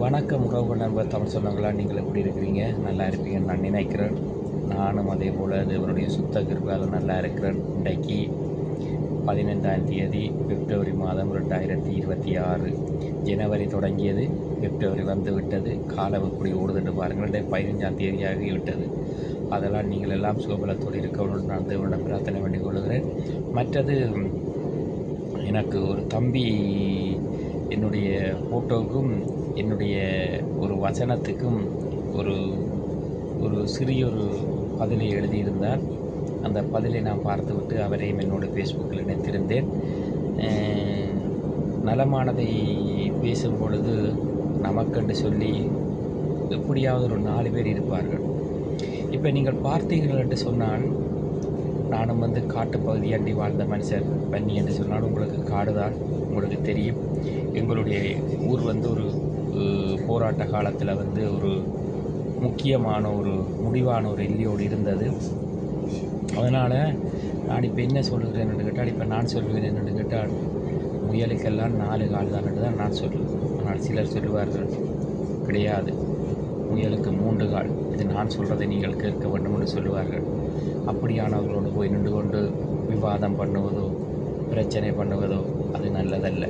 வணக்கம் உறவுகள் நண்பர் தமிழ் சொந்தங்களா, நீங்கள் எப்படி இருக்கிறீங்க? நல்லா இருப்பீங்கன்னு நான் நினைக்கிறேன். நானும் அதே போல் தேவனுடைய சுத்த கிருபையால் நல்லா இருக்கிறேன். இன்றைக்கு 15ஆம் தேதி பிப்ரவரி மாதம் 2026. ஜனவரி தொடங்கியது, பிப்ரவரி வந்து விட்டது. காலம் எப்படி ஓடுதுன்னு பாருங்கள். இன்றைக்கு 15ஆம் தேதியாகி விட்டது. அதெல்லாம் நீங்கள் எல்லாம் சுகபலத்தோடு இருக்கணும்னு நான் தேவனிடம் பிரார்த்தனை வேண்டிக் கொள்கிறேன். மற்றது, எனக்கு ஒரு தம்பி என்னுடைய ஃபோட்டோவுக்கும் என்னுடைய ஒரு வசனத்துக்கும் ஒரு ஒரு சிறிய ஒரு பதிலை எழுதியிருந்தார். அந்த பதிலை நான் பார்த்துவிட்டு அவரையும் என்னோட ஃபேஸ்புக்கில் இணைத்திருந்தேன். நலமானதை பேசும் பொழுது நமக்கென்று சொல்லி எப்படியாவது ஒரு 4 பேர் இருப்பார்கள். இப்போ நீங்கள் பார்த்தீர்கள் என்று சொன்னால், நானும் காட்டுப்பகுதி அண்டி வாழ்ந்த மனுஷர். பன்னி என்று சொன்னால் உங்களுக்கு காடு தான், உங்களுக்கு தெரியும். எங்களுடைய ஊர் ஒரு போராட்ட காலத்தில் ஒரு முக்கியமான ஒரு முடிவான ஒரு எல்லையோடு இருந்தது. அதனால் நான் இப்போ என்ன சொல்லுகிறேன் என்று கேட்டால், இப்போ நான் சொல்லுவேன் என்று கேட்டால், முயலுக்கெல்லாம் 4 கால் தான் என்று தான் நான் சொல்லுவேன். ஆனால் சிலர் சொல்லுவார்கள், கிடையாது, முயலுக்கு 3 கால், இது நான் சொல்கிறதை நீங்கள் கேட்க வேண்டும் என்று சொல்லுவார்கள். அப்படியானவர்களோடு போய் நின்று கொண்டு விவாதம் பண்ணுவதோ பிரச்சனை பண்ணுவதோ அது நல்லதல்ல.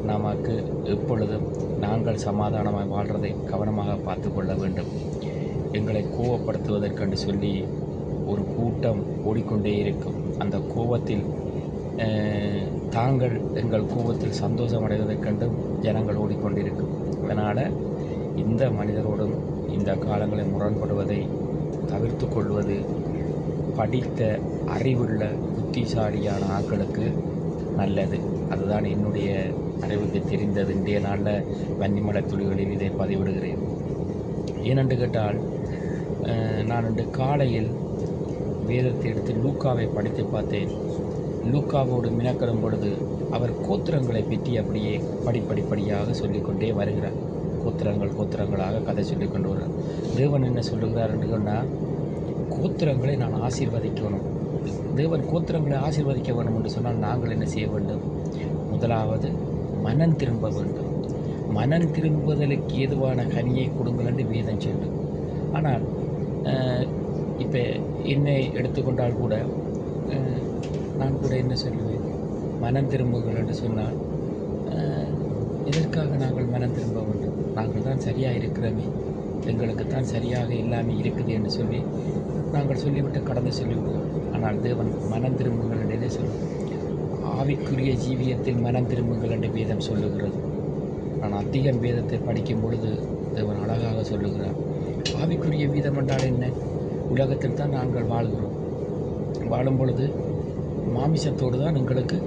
நமக்கு எப்பொழுதும் நாங்கள் சமாதானமாக வாழ்கிறதை கவனமாக பார்த்து கொள்ள வேண்டும். எங்களை கோவப்படுத்துவதற்கென்று சொல்லி ஒரு கூட்டம் ஓடிக்கொண்டே இருக்கும். அந்த கோபத்தில் தாங்கள் எங்கள் கோபத்தில் சந்தோஷம் அடைவதற்கென்றும் ஜனங்கள் ஓடிக்கொண்டிருக்கும். அதனால் இந்த மனிதரோடும் இந்த காலங்களை முரண்படுவதை தவிர்த்து கொள்வது படித்த அறிவுள்ள புத்திசாலியான ஆட்களுக்கு நல்லது. அதுதான் என்னுடைய அறிவுக்கு தெரிந்தது. இன்றைய நாளில் வன்னிமலை துளிகளில் இதை பதிவிடுகிறேன். ஏனென்று கேட்டால், நான் இன்று காலையில் வேதத்தை எடுத்து லூக்காவை படித்து பார்த்தேன். லூக்காவோடு மினக்கடும் பொழுது அவர் கோத்திரங்களை பற்றி அப்படியே படிப்படிப்படியாக சொல்லிக்கொண்டே வருகிறார். கோத்திரங்களாக கதை சொல்லிக்கொண்டு வருகிறார். தேவன் என்ன சொல்லுகிறார் என்று சொன்னால், கோத்திரங்களை நான் ஆசீர்வதிக்கணும். தேவன் கோத்திரங்களை ஆசீர்வதிக்க வேண்டும் என்று சொன்னால் நாங்கள் என்ன செய்ய வேண்டும்? முதலாவது மனம் திரும்ப வேண்டும். மனம் திரும்புதலுக்கு ஏதுவான கனியை கொடுங்கள் என்று வேதம் சொல்லும். ஆனால் இப்போ என்னை எடுத்துக்கொண்டால் கூட நான் கூட என்ன சொல்லுவேன்? மனம் திரும்புங்கள் என்று சொன்னால், இதற்காக நாங்கள் மனம் திரும்ப வேண்டும்? நாங்கள் தான் சரியாக இருக்கிறோமே, எங்களுக்கு தான் சரியாக எல்லாமே இருக்குது என்று சொல்லி நாங்கள் சொல்லிவிட்டு கடந்து சொல்லிவிடுவோம். ஆனால் தேவன் மனம் திரும்புங்கள் என்றே சொல்லுவோம். ஆவிக்குரிய ஜீவியத்தில் மனம் திரும்புங்கள் என்று வேதம் சொல்லுகிறது. நான் அதிகம் வேதத்தை படிக்கும் பொழுது தேவன் அழகாக சொல்லுகிறார். ஆவிக்குரிய வீதம் என்றால் என்ன? உலகத்தில் தான் நாங்கள் வாழ்கிறோம். வாழும் பொழுது மாமிசத்தோடு தான் எங்களுக்கு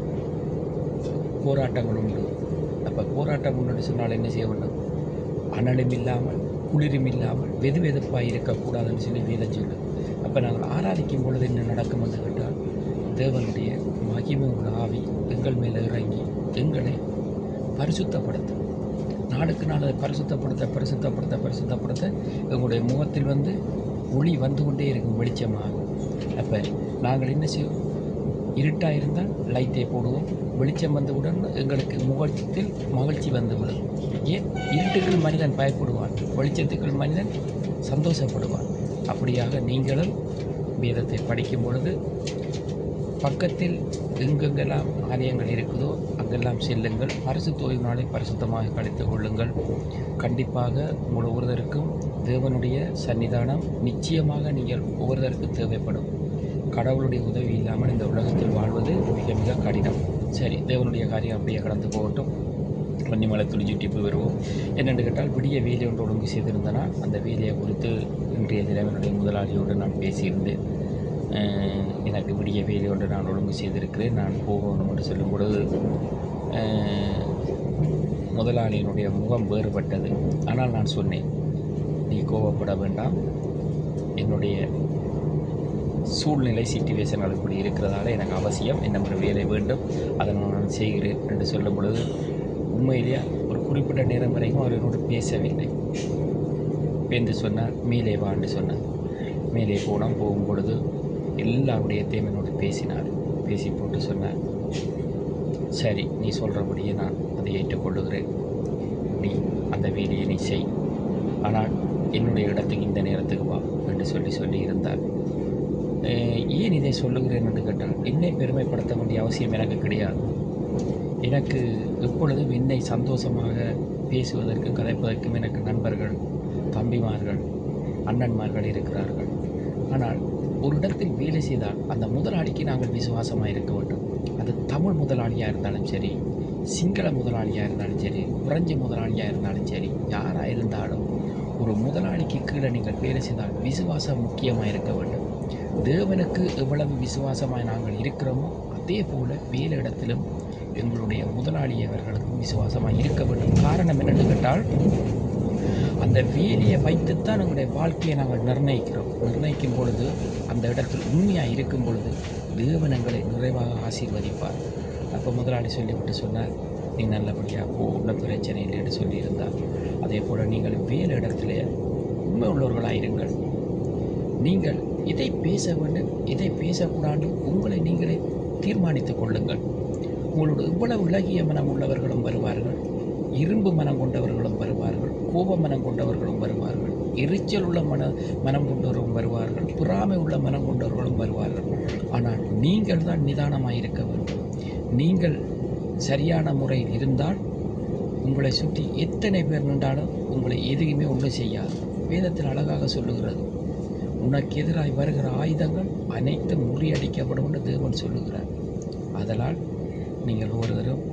போராட்டங்கள் உண்டு. அப்போ போராட்டம் உண்டு சொன்னால் என்ன செய்ய வேண்டும்? அனலும் இல்லாமல் குளிரும் இல்லாமல் வெதுவெதுப்பாக இருக்கக்கூடாதுன்னு சொல்லி வேதம் சொல்லும். அப்போ நாங்கள் ஆராதிக்கும் பொழுது என்ன நடக்கும் என்று கேட்டால், தேவனுடைய மகிமை உள்ள ஆவி எங்கள் மேலே இறங்கி எங்களை பரிசுத்தப்படுத்தும். நாளுக்கு நாள் அதை பரிசுத்தப்படுத்த எங்களுடைய முகத்தில் ஒளி வந்து கொண்டே இருக்கும், வெளிச்சமாக. அப்போ நாங்கள் என்ன செய்வோம்? இருட்டாக இருந்தால் லைட்டை போடுவோம். வெளிச்சம் வந்தவுடன் எங்களுக்கு முகத்தில் மகிழ்ச்சி வந்துவிடும். ஏன்? இருட்டுக்குள் மனிதன் பயப்படுவான், வெளிச்சத்துக்குள் மனிதன் சந்தோஷப்படுவான். அப்படியாக நீங்களும் வேதத்தை படிக்கும் பொழுது பக்கத்தில் எங்கெங்கெல்லாம் ஆலயங்கள் இருக்குதோ அங்கெல்லாம் செல்லுங்கள். பரிசுத்தோய்வு பரிசுத்தமாக கழித்துக் கொள்ளுங்கள். கண்டிப்பாக உங்கள் ஒவ்வொருவருக்கும் தேவனுடைய சன்னிதானம் நிச்சயமாக நீங்கள் ஒவ்வொருவருக்கும் தேவைப்படும். கடவுளுடைய உதவி இல்லாமல் இந்த உலகத்தில் வாழ்வது மிக மிக கடினம். சரி, தேவனுடைய காரியம் அப்படியே கடந்து போகட்டும். வன்னிமலை துளிச்சுட்டி வருவோம். என்னென்று கேட்டால், விடிய வேலை ஒன்று ஒழுங்கு செய்திருந்தனா அந்த வேலையை குறித்து இன்றைய தினம் என்னுடைய முதலாளியோடு நான் பேசியிருந்தேன். எனக்கு விடிய வேலை ஒன்று நான் ஒழுங்கு செய்திருக்கிறேன், நான் போகணும் என்று சொல்லும் பொழுது முதலாளியினுடைய முகம் வேறுபட்டது. ஆனால் நான் சொன்னேன், நீ கோபப்பட வேண்டாம், என்னுடைய சூழ்நிலை சிச்சுவேஷன் இப்படி இருக்கிறதால எனக்கு அவசியம் என்ன ஒரு வேலை வேண்டும், அதை நான் செய்கிறேன் என்று சொல்லும் பொழுது உண்மையிலேயே ஒரு குறிப்பிட்ட நேரம் வரைக்கும் அவர் என்னோடு பேசவில்லை. பேந்து சொன்னார், மேலே வான்னு சொன்னார். மேலே போகும் பொழுது எல்லா விடயத்தையும் என்னோடு பேசினார். பேசி போட்டு சொன்னார், சரி, நீ சொல்கிறபடியே நான் அதை ஏற்றுக்கொள்ளுகிறேன். நீ அந்த வேலையை நீ செய், ஆனால் என்னுடைய இடத்துக்கு இந்த நேரத்துக்கு வா என்று சொல்லி இருந்தார். ஏன் இதை சொல்லுகிறேன் என்று கேட்டால், என்னை பெருமைப்படுத்த வேண்டிய அவசியம் எனக்கு கிடையாது. எனக்கு எப்பொழுதும் என்னை சந்தோஷமாக பேசுவதற்கும் கதைப்பதற்கும் எனக்கு நண்பர்கள், தம்பிமார்கள், அண்ணன்மார்கள் இருக்கிறார்கள். ஆனால் ஒரு இடத்தில் வேலை செய்தால் அந்த முதலாளிக்கு நாங்கள் விசுவாசமாக இருக்க வேண்டும். அது தமிழ் முதலாளியாக இருந்தாலும் சரி, சிங்கள முதலாளியாக இருந்தாலும் சரி, பிரெஞ்சு முதலாளியாக இருந்தாலும் சரி, யாராக இருந்தாலும் ஒரு முதலாளிக்கு கீழே நீங்கள் வேலை செய்தால் விசுவாசம் முக்கியமாக இருக்க வேண்டும். தேவனுக்கு எவ்வளவு விசுவாசமாக நாங்கள் இருக்கிறோமோ அதே போல் வேலை இடத்திலும் எங்களுடைய முதலாளியவர்களுக்கும் விசுவாசமாக இருக்க வேண்டும். காரணம் என்னென்னு கேட்டால், அந்த வேலையை வைத்துத்தான் எங்களுடைய வாழ்க்கையை நாங்கள் நிர்ணயிக்கும் பொழுது, அந்த இடத்தில் உண்மையாக இருக்கும் பொழுது தேவன் எங்களை நிறைவாக ஆசீர்வதிப்பார். அப்போ முதலாளி சொல்லிவிட்டு சொன்னார், நீ நல்லபடியாக போ, உள்ள பிரச்சனை இல்லைன்னு சொல்லியிருந்தார். அதே போல் நீங்கள் வேலை இடத்துல உண்மை உள்ளவர்களாயிருங்கள். நீங்கள் இதை பேச வேண்டும், இதை பேசக்கூடாது, உங்களை நீங்களே தீர்மானித்துக் கொள்ளுங்கள். உங்களோட இவ்வளவு இலகிய மனம் உள்ளவர்களும் வருவார்கள், இரும்பு மனம் கொண்டவர்களும் வருவார்கள், கோப மனம் கொண்டவர்களும் வருவார்கள், எரிச்சல் உள்ள மனம் கொண்டவர்களும் வருவார்கள், பொறாமை உள்ள மனம் கொண்டவர்களும் வருவார்கள். ஆனால் நீங்கள் தான் நிதானமாக இருக்க வேண்டும். நீங்கள் சரியான முறையில் இருந்தால் உங்களை சுற்றி எத்தனை பேர் நின்றாலும் உங்களை எதுவுமே ஒன்றும் செய்யாது. வேதத்தில் அழகாக சொல்லுகிறது, உனக்கு எதிராக வருகிற ஆயுதங்கள் அனைத்தும் முறியடிக்கப்படும் என்று தேவன் சொல்லுகிறார். அதனால் நீங்கள் ஒவ்வொருவரும்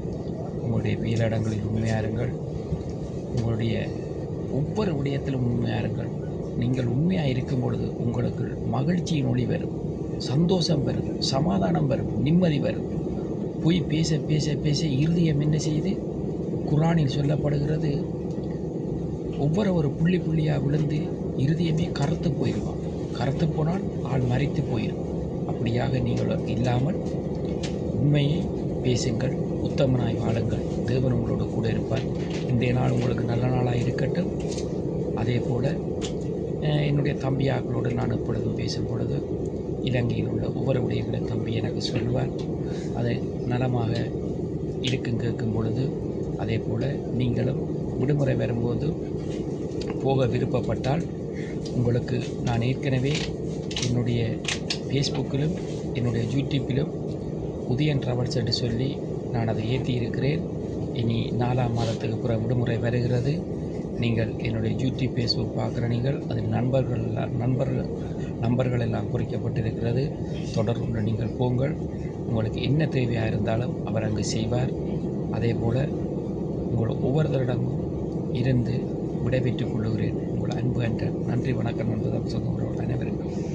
உங்களுடைய வேலையிடங்களில் உண்மையாருங்கள், உங்களுடைய ஒவ்வொரு விடயத்திலும் உண்மையாருங்கள். நீங்கள் உண்மையாக இருக்கும் பொழுது உங்களுக்கு மகிழ்ச்சியின் ஒளி வரும், சந்தோஷம் வரும், சமாதானம் வரும், நிம்மதி வரும். போய் பேச பேச பேச இருதயம் என்ன செய்து, குர்ஆனில் சொல்லப்படுகிறது, ஒவ்வொரு புள்ளி புள்ளியாக விழுந்து இருதயமே கருத்து போயிடுவான். கருத்து போனால் ஆள் மறித்து போயிடும். அப்படியாக நீங்கள் இல்லாமல் உண்மையை பேசுங்கள், உத்தமனாய் வாழுங்கள். தேவன் உங்களோடு கூட இருப்பார். இன்றைய நாள் உங்களுக்கு நல்ல நாளாக இருக்கட்டும். அதே போல் என்னுடைய தம்பியாக்களோடு நான் எப்பொழுதும் பேசும் பொழுது இலங்கையில் உள்ள ஒவ்வொரு விடயங்களை தம்பி எனக்கு சொல்லுவார். அதை நலமாக கேட்கும் பொழுது, அதே போல் நீங்களும் விடுமுறை வரும்போது போக விருப்பப்பட்டால், உங்களுக்கு நான் ஏற்கனவே என்னுடைய ஃபேஸ்புக்கிலும் என்னுடைய யூடியூப்பிலும் உதயன் ட்ராவல்ஸ் என்று சொல்லி நான் அதை ஏற்றி இருக்கிறேன். இனி 4ஆம் மாதத்துக்கு பிறகு விடுமுறை வருகிறது. நீங்கள் என்னுடைய யூடியூப் ஃபேஸ்புக் பார்க்குற நீங்கள் அதில் நம்பர்கள் எல்லாம் குறிக்கப்பட்டிருக்கிறது. தொடர்புள்ள நீங்கள் போங்கள். உங்களுக்கு என்ன தேவையாக இருந்தாலும் அவர் அங்கு செய்வார். அதே போல் உங்கள் ஒவ்வொருத்தரிடமும் இருந்து விடைபெற்றுக் கொள்ளுகிறேன். உங்கள் அன்பு அன்றன். நன்றி, வணக்கம் என்பதும் சொல்லுகிறோம்.